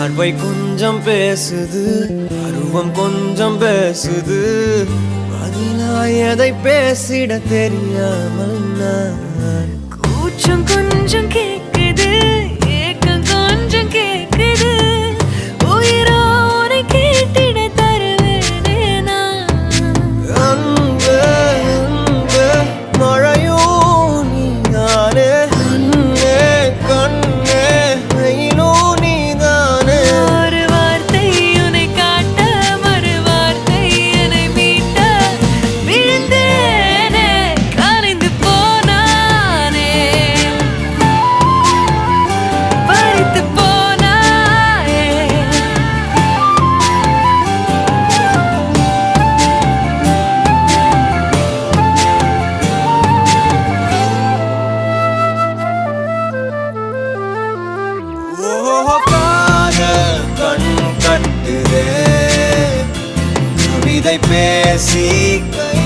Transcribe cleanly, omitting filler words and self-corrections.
பார்வை கொஞ்சம் பேசுது, அருவம் கொஞ்சம் பேசுது, பதிலாய் எதை பேசிட தெரியாமல் நான். கூச்சம் கொஞ்சம் கேக்குது, ஏக்கம் கொஞ்சம் கேக்குது, உயிரோரை கேட்டிட தருவேனே நான். அன்பு அன்பு மழையோ நீதானே, கண்ணே கண்ணே வெயிலோ நீதானே. ஒரு வார்த்தை உன்னை காட்ட, மறு வார்த்தை என்னை மீட்ட, விழுந்தேனே கலைந்து போனானே, பறித்து போனாயே. ஓ காதல் கண் கட்டுதே, கவிதை பேசி கை